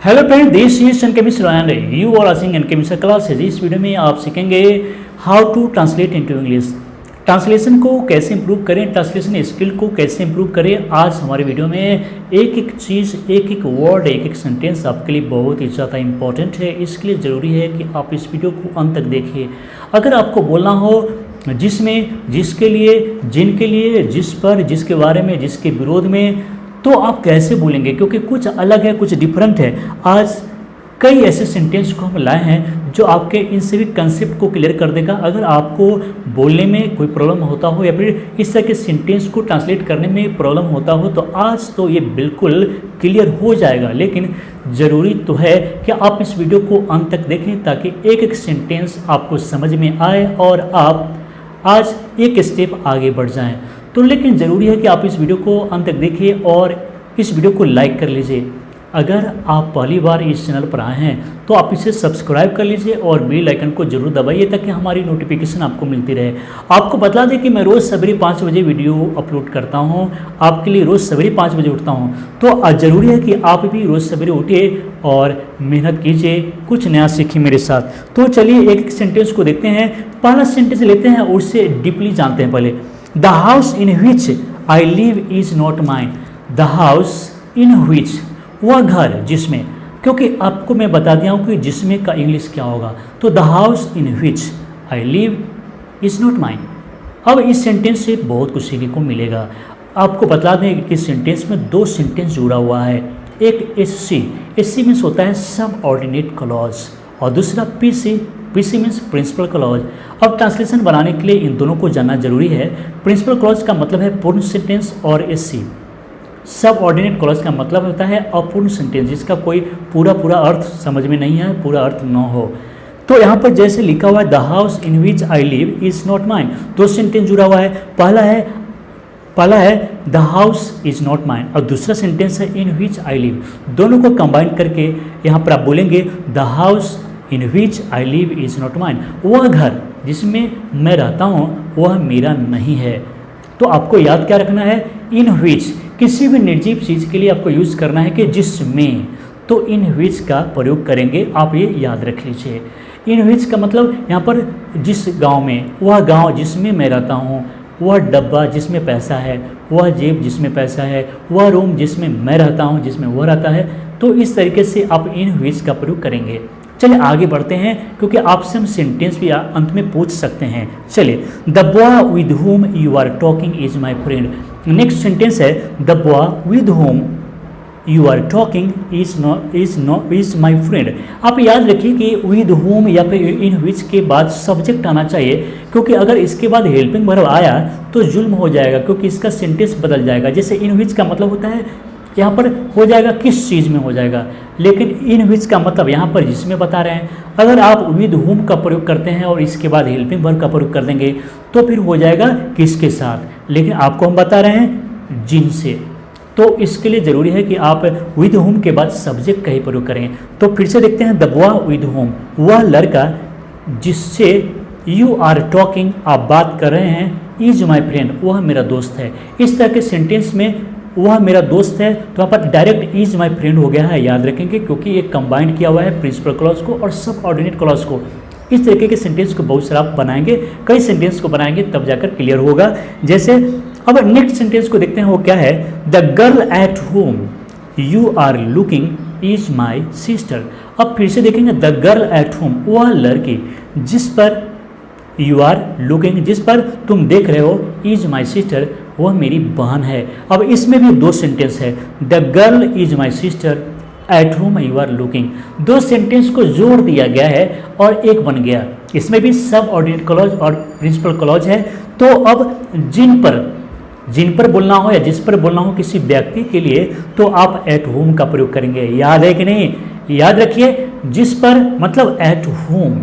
Hello friend, this is N chemistry and you are watching N chemistry classes. इस video में आप सीखेंगे how to translate into English. Translation को कैसे improve करें, ट्रांसलेशन स्किल को कैसे इंप्रूव करें। आज हमारे वीडियो में एक एक चीज़, एक एक वर्ड, एक एक सेंटेंस आपके लिए बहुत ही ज़्यादा इंपॉर्टेंट है। इसके लिए ज़रूरी है कि आप इस वीडियो को अंत तक देखिए। अगर आपको बोलना हो जिसमें, जिसके लिए, जिनके लिए, जिस पर, जिसके बारे में, जिसके विरोध में, तो आप कैसे बोलेंगे, क्योंकि कुछ अलग है, कुछ डिफरेंट है। आज कई ऐसे सेंटेंस को हम लाए हैं जो आपके इन सभी कंसेप्ट को क्लियर कर देगा। अगर आपको बोलने में कोई प्रॉब्लम होता हो या फिर इस तरह के सेंटेंस को ट्रांसलेट करने में प्रॉब्लम होता हो तो आज तो ये बिल्कुल क्लियर हो जाएगा। लेकिन ज़रूरी तो है कि आप इस वीडियो को अंत तक देखें ताकि एक एक सेंटेंस आपको समझ में आए और आप आज एक स्टेप आगे बढ़ जाएं। तो लेकिन ज़रूरी है कि आप इस वीडियो को अंत तक देखिए और इस वीडियो को लाइक कर लीजिए। अगर आप पहली बार इस चैनल पर आए हैं तो आप इसे सब्सक्राइब कर लीजिए और बेल आइकन को जरूर दबाइए ताकि हमारी नोटिफिकेशन आपको मिलती रहे। आपको बता दें कि मैं रोज़ सवेरे 5 बजे वीडियो अपलोड करता हूं, आपके लिए रोज़ सवेरे 5 बजे उठता हूं। तो ज़रूरी है कि आप भी रोज़ सवेरे उठिए और मेहनत कीजिए, कुछ नया सीखिए मेरे साथ। तो चलिए एक एक सेंटेंस को देखते हैं। पहला सेंटेंस लेते हैं और उससे डीपली जानते हैं। पहले, the house in which I live is not mine. The house in which, वह घर जिसमें, क्योंकि आपको मैं बता दिया हूँ कि जिसमें का इंग्लिश क्या होगा। तो the house in which I live is not mine. अब इस सेंटेंस से बहुत कुछ सीखने को मिलेगा। आपको बता दें कि इस सेंटेंस में दो सेंटेंस जुड़ा हुआ है। एक एस सी मीन्स होता है सब ऑर्डिनेट क्लॉज और दूसरा P C means principal clause. अब ट्रांसलेशन बनाने के लिए इन दोनों को जानना जरूरी है। प्रिंसिपल क्लॉज का मतलब है पूर्ण सेंटेंस और एस-सी सब ऑर्डिनेट क्लॉज का मतलब होता है अपूर्ण सेंटेंस, जिसका कोई पूरा अर्थ समझ में नहीं है, पूरा अर्थ न हो। तो यहाँ पर जैसे लिखा हुआ है the house in which I live is not mine, दो सेंटेंस जुड़ा हुआ है। पहला है the house is not mine और दूसरा सेंटेंस है इन विच आई लिव। दोनों को कंबाइन करके यहाँ पर आप बोलेंगे the house in which I live is not mine. वह घर जिसमें मैं रहता हूँ वह मेरा नहीं है। तो आपको याद क्या रखना है, इन विच किसी भी निर्जीव चीज़ के लिए आपको यूज़ करना है कि जिसमें, तो इन विच का प्रयोग करेंगे, आप ये याद रख लीजिए। इन विच का मतलब यहाँ पर जिस गांव में, वह गांव जिसमें मैं रहता हूँ, वह डब्बा जिसमें पैसा है, वह जेब जिसमें पैसा है, वह रूम जिसमें मैं रहता हूँ, जिसमें वह रहता है। तो इस तरीके से आप इन विच का प्रयोग करेंगे। चलिए आगे बढ़ते हैं क्योंकि आपसे हम सेंटेंस भी अंत में पूछ सकते हैं। चलिए, the boy with whom you are talking is my friend. Next sentence है the boy with whom you are talking is my friend. आप याद रखिए कि विद होम या फिर इन विच के बाद सब्जेक्ट आना चाहिए, क्योंकि अगर इसके बाद हेल्पिंग वर्ब आया तो जुल्म हो जाएगा, क्योंकि इसका सेंटेंस बदल जाएगा। जैसे इन विच का मतलब होता है यहाँ पर हो जाएगा किस चीज़ में हो जाएगा, लेकिन इन विच का मतलब यहाँ पर जिसमें बता रहे हैं। अगर आप विद होम का प्रयोग करते हैं और इसके बाद हेल्पिंग वर्ब का प्रयोग कर देंगे तो फिर हो जाएगा किसके साथ, लेकिन आपको हम बता रहे हैं जिनसे। तो इसके लिए ज़रूरी है कि आप विद होम के बाद सब्जेक्ट का ही प्रयोग करें। तो फिर से देखते हैं, द बॉय विद होम, वह लड़का जिससे यू आर टॉकिंग, आप बात कर रहे हैं, इज माई फ्रेंड, वह मेरा दोस्त है। इस तरह के सेंटेंस में वह मेरा दोस्त है तो यहाँ पर डायरेक्ट इज माई फ्रेंड हो गया है, याद रखेंगे, क्योंकि ये कंबाइंड किया हुआ है प्रिंसिपल क्लॉज को और सब ऑर्डिनेट क्लॉज को। इस तरीके के सेंटेंस को बहुत सारा आप बनाएंगे, कई सेंटेंस को बनाएंगे तब जाकर क्लियर होगा। जैसे अब नेक्स्ट सेंटेंस को देखते हैं, वो क्या है, the girl at whom you are looking is my sister. अब फिर से देखेंगे, द गर्ल एट होम, वह लड़की जिस पर यू आर लुकिंग, जिस पर तुम देख रहे हो, इज माई सिस्टर, वह मेरी बहन है। अब इसमें भी दो सेंटेंस है, the girl is my sister at whom you are looking. दो सेंटेंस को जोड़ दिया गया है और एक बन गया। इसमें भी सब ऑर्डिनेट क्लॉज और प्रिंसिपल क्लॉज है। तो अब जिन पर बोलना हो या जिस पर बोलना हो किसी व्यक्ति के लिए, तो आप एट होम का प्रयोग करेंगे। याद है कि नहीं, याद रखिए, जिस पर मतलब एट होम।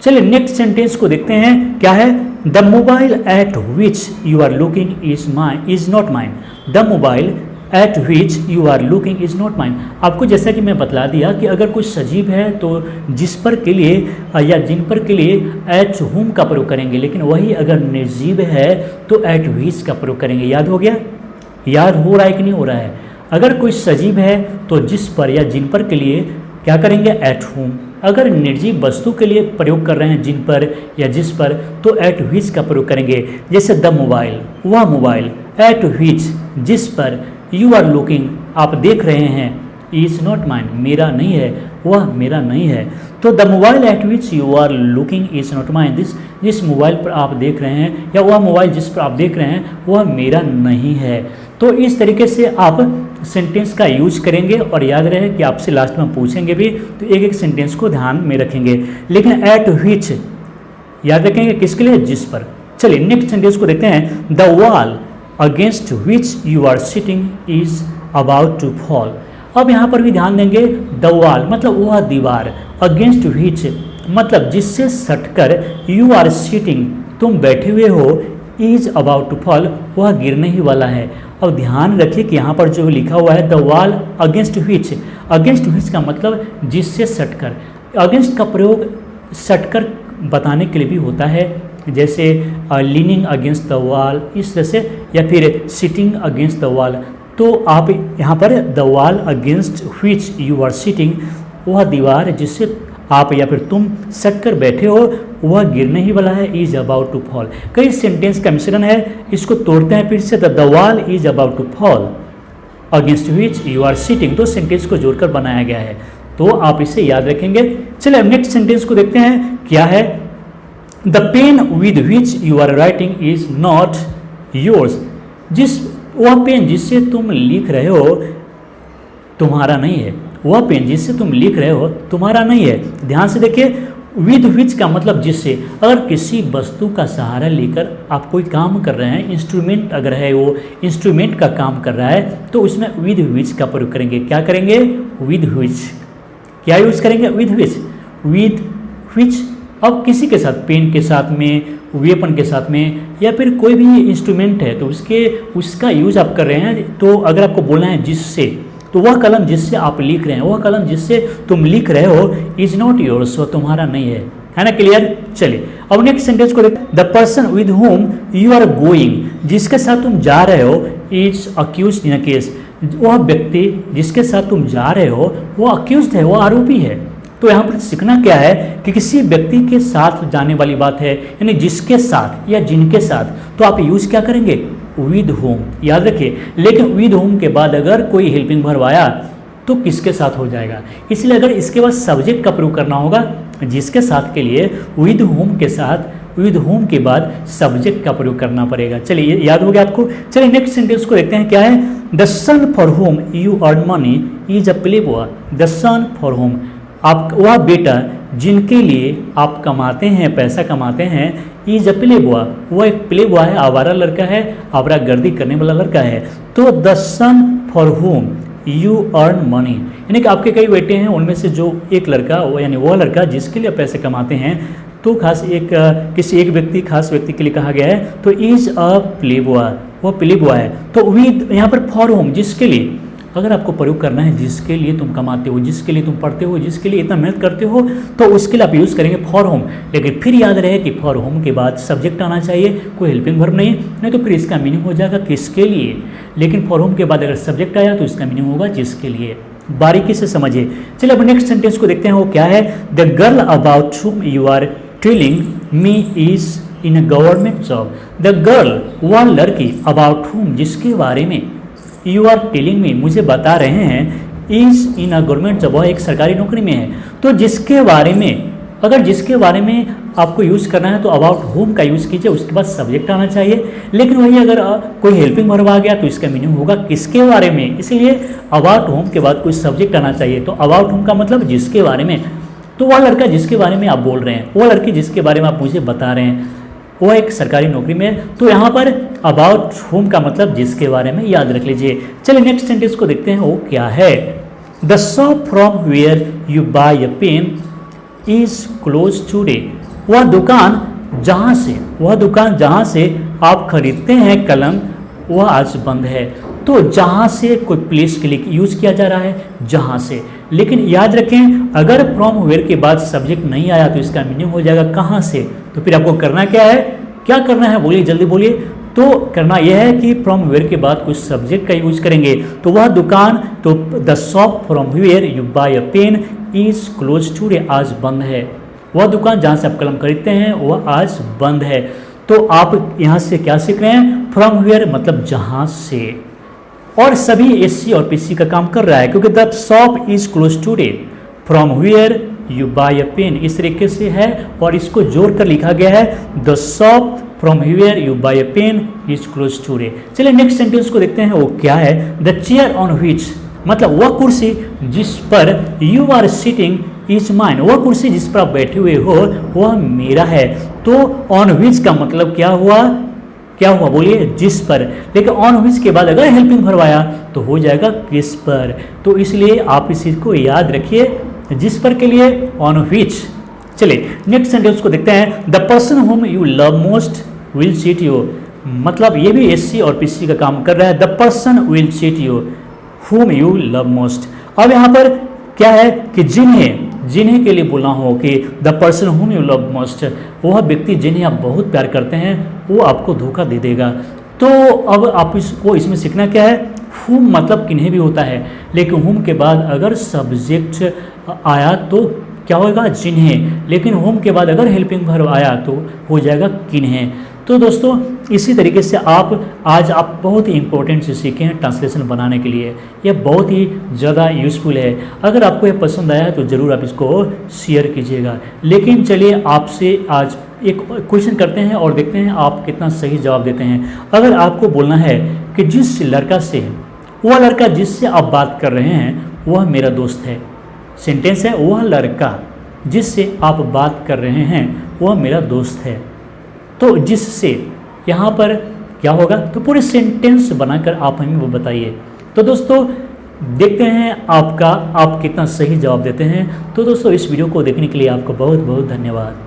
चलिए नेक्स्ट सेंटेंस को देखते हैं, क्या है, the mobile at which you are looking is not mine. The mobile at which you are looking is not mine. आपको जैसा कि मैं बतला दिया कि अगर कुछ सजीव है तो जिस पर के लिए या जिन पर के लिए एट होम का प्रयोग करेंगे, लेकिन वही अगर निर्जीव है तो एट विच का प्रयोग करेंगे। याद हो गया, याद हो रहा है कि नहीं हो रहा है। अगर कोई सजीव है तो जिस पर या जिन पर के लिए क्या करेंगे, एट होम। अगर निर्जीव वस्तु के लिए प्रयोग कर रहे हैं जिन पर या जिस पर, तो एट व्हिच का प्रयोग करेंगे। जैसे द मोबाइल, वह मोबाइल, एट व्हिच जिस पर, यू आर लुकिंग आप देख रहे हैं, इज नॉट माइन मेरा नहीं है, वह मेरा नहीं है। तो the mobile at which you are looking is not mine, जिस मोबाइल पर आप देख रहे हैं या वह मोबाइल जिस पर आप देख रहे हैं वह मेरा नहीं है। तो इस तरीके से आप सेंटेंस का यूज करेंगे और याद रहे कि आपसे लास्ट में पूछेंगे भी तो एक एक सेंटेंस को ध्यान में रखेंगे। लेकिन एट विच याद रखेंगे किसके लिए, जिस पर। चलिए नेक्स्ट सेंटेंस को देखते हैं। The wall against which you are sitting is about to fall. अब यहाँ पर भी ध्यान देंगे, द वॉल मतलब वह दीवार, अगेंस्ट विच मतलब जिससे सटकर, यू आर सिटिंग तुम बैठे हुए हो, इज अबाउट टू फॉल वह गिरने ही वाला है। अब ध्यान रखिए कि यहाँ पर जो लिखा हुआ है द वॉल अगेंस्ट विच का मतलब जिससे सटकर। अगेंस्ट का प्रयोग सटकर बताने के लिए भी होता है, जैसे लीनिंग अगेंस्ट द वॉल इस तरह से, या फिर सिटिंग अगेंस्ट द वॉल। तो आप यहाँ पर the wall against which you are sitting वह दीवार जिससे आप या फिर तुम सटकर बैठे हो वह गिरने ही वाला है, इज अबाउट टू फॉल। कई सेंटेंस का मिश्रण है, इसको तोड़ते हैं फिर से। The wall is about to fall against which you are sitting, तो सेंटेंस को जोड़कर बनाया गया है, तो आप इसे याद रखेंगे। चलिए अब नेक्स्ट सेंटेंस को देखते हैं क्या है। The pen with which you are writing is not yours, वह पेन जिससे तुम लिख रहे हो तुम्हारा नहीं है, वह पेन जिससे तुम लिख रहे हो तुम्हारा नहीं है। ध्यान से देखिए, विद विच का मतलब जिससे। अगर किसी वस्तु का सहारा लेकर आप कोई काम कर रहे हैं, इंस्ट्रूमेंट अगर है वो इंस्ट्रूमेंट का काम कर रहा है, तो उसमें विद विच का प्रयोग करेंगे। क्या करेंगे, विद विच। क्या यूज करेंगे, विद विच। विद विच अब किसी के साथ, पेन के साथ में, वेपन के साथ में, या फिर कोई भी इंस्ट्रूमेंट है तो उसका यूज आप कर रहे हैं। तो अगर आपको बोलना है जिससे, तो वह कलम जिससे आप लिख रहे हैं, वह कलम जिससे तुम लिख रहे हो, इज नॉट योर्स, वह तुम्हारा नहीं है ना। क्लियर। चलिए अब नेक्स्ट सेंटेंस को देखते हैं। The person with whom you are going, जिसके साथ तुम जा रहे हो, is accused in a case, वह व्यक्ति जिसके साथ तुम जा रहे हो वह अक्यूज्ड है, वह आरोपी है। तो यहाँ पर सीखना क्या है कि किसी व्यक्ति के साथ जाने वाली बात है, यानी जिसके साथ या जिनके साथ, तो आप यूज क्या करेंगे, विद होम। याद रखिए, लेकिन विद होम के बाद अगर कोई हेल्पिंग वर्ब आया तो किसके साथ हो जाएगा, इसलिए अगर इसके बाद सब्जेक्ट का प्रयोग करना होगा जिसके साथ के लिए विद होम के साथ, विद होम के बाद सब्जेक्ट का प्रयोग करना पड़ेगा। चलिए याद हो गया आपको। चलिए नेक्स्ट सेंटेंस को देखते हैं क्या है। The son for whom you earn money is a playboy. The son for whom आप वह बेटा जिनके लिए आप कमाते हैं, पैसा कमाते हैं, इज अ प्ले बॉय वह एक प्ले बॉय है, आवारा लड़का है, आवारा गर्दी करने वाला लड़का है। तो the son for whom you earn money, यानी कि आपके कई बेटे हैं, उनमें से जो एक लड़का यानी वह लड़का जिसके लिए पैसे कमाते हैं, तो खास किसी एक व्यक्ति, खास व्यक्ति के लिए कहा गया है, तो इज अ प्ले बॉय वह प्ले बॉय है। तो विद यहाँ पर फॉर होम जिसके लिए, अगर आपको प्रयोग करना है जिसके लिए तुम कमाते हो, जिसके लिए तुम पढ़ते हो, जिसके लिए इतना मेहनत करते हो, तो उसके लिए आप यूज़ करेंगे फॉर होम। लेकिन फिर याद रहे कि फॉर होम के बाद सब्जेक्ट आना चाहिए, कोई हेल्पिंग वर्ब नहीं तो फिर इसका मीनिंग हो जाएगा किसके लिए। लेकिन फॉर होम के बाद अगर सब्जेक्ट आया तो इसका मीनिंग होगा जिसके लिए। बारीकी से समझिए। चलिए अब नेक्स्ट सेंटेंस को देखते हैं, वो क्या है। The girl about whom you are telling me is in a government job. The girl वह लड़की, अबाउट हुम जिसके बारे में, यू आर टेलिंग मी मुझे बता रहे हैं, is in a government job वह एक सरकारी नौकरी में है। तो जिसके बारे में, अगर जिसके बारे में आपको यूज़ करना है तो अबाउट होम का यूज़ कीजिए, उसके बाद सब्जेक्ट आना चाहिए। लेकिन वही अगर कोई हेल्पिंग वर्ब आ गया तो इसका मीनिंग होगा किसके बारे में, इसलिए अबाउट होम के बाद कोई सब्जेक्ट आना चाहिए। तो अबाउट होम का मतलब जिसके बारे में, तो वह लड़का जिसके बारे में आप बोल रहे हैं, वह लड़की जिसके बारे में आप मुझे बता रहे हैं, वो एक सरकारी नौकरी में है। तो यहाँ पर अबाउट होम का मतलब जिसके बारे में, याद रख लीजिए। चलिए नेक्स्ट सेंटेंस को देखते हैं, वो क्या है। The shop from where you buy a pen is close today. वह दुकान जहाँ से आप खरीदते हैं कलम, वह आज बंद है। तो जहाँ से कोई प्लेस के लिए यूज़ किया जा रहा है, जहाँ से। लेकिन याद रखें, अगर फ्रॉम वेयर के बाद सब्जेक्ट नहीं आया तो इसका मीनिंग हो जाएगा कहाँ से। तो फिर आपको करना क्या है, क्या करना है बोलिए, जल्दी बोलिए। तो करना यह है कि फ्रॉम वेयर के बाद कुछ सब्जेक्ट का यूज करेंगे। तो वह दुकान, तो the shop from where you buy a pen is close today, आज बंद है। वह दुकान जहाँ से आप कलम खरीदते हैं वह आज बंद है। तो आप यहाँ से क्या सीख रहे हैं, फ्रॉम वेयर मतलब जहाँ से, और सभी एससी और पीसी का काम कर रहा है क्योंकि the shop is close today, from where you buy a pen इस तरीके से है और इसको जोड़कर लिखा गया है the shop from where you buy a pen is close today. चलिए नेक्स्ट सेंटेंस को देखते हैं, वो क्या है, द चेयर ऑन व्हिच, मतलब वह कुर्सी जिस पर you are sitting is mine, वह कुर्सी जिस पर आप बैठे हुए हो वह मेरा है। तो ऑन व्हिच का मतलब क्या हुआ, क्या हुआ बोलिए, जिस पर, लेकिन ऑन व्हिच के बाद अगर हेल्पिंग वर्ब आया तो हो जाएगा किस पर। तो इसलिए आप इस चीज को याद रखिए, जिस पर के लिए ऑन व्हिच। चलिए नेक्स्ट सेंटेंस को देखते हैं, the person home you love most will cheat you, मतलब ये भी एससी और पीसी का काम कर रहा है, the person will cheat you whom you love most। अब यहाँ पर क्या है कि जिन्हें के लिए बोलना हो कि the person whom you love most, वह व्यक्ति जिन्हें आप बहुत प्यार करते हैं वो आपको धोखा दे देगा। तो अब आप इसको इसमें सीखना क्या है, whom मतलब किन्हें भी होता है, लेकिन whom के बाद अगर सब्जेक्ट आया तो क्या होगा, जिन्हें, लेकिन whom के बाद अगर हेल्पिंग वर्ब आया तो हो जाएगा किन्हें। तो दोस्तों इसी तरीके से आज आप बहुत ही इंपॉर्टेंट चीज़ सीखे हैं ट्रांसलेशन बनाने के लिए, यह बहुत ही ज़्यादा यूज़फुल है। अगर आपको यह पसंद आया तो ज़रूर आप इसको शेयर कीजिएगा। लेकिन चलिए आपसे आज एक क्वेश्चन करते हैं और देखते हैं आप कितना सही जवाब देते हैं। अगर आपको बोलना है कि जिस लड़का से, वह लड़का जिससे आप बात कर रहे हैं वह मेरा दोस्त है, सेंटेंस है वह लड़का जिससे आप बात कर रहे हैं वह मेरा दोस्त है। तो जिससे यहाँ पर क्या होगा, तो पूरे सेंटेंस बनाकर आप हमें वो बताइए। तो दोस्तों देखते हैं आप कितना सही जवाब देते हैं। तो दोस्तों इस वीडियो को देखने के लिए आपको बहुत बहुत धन्यवाद।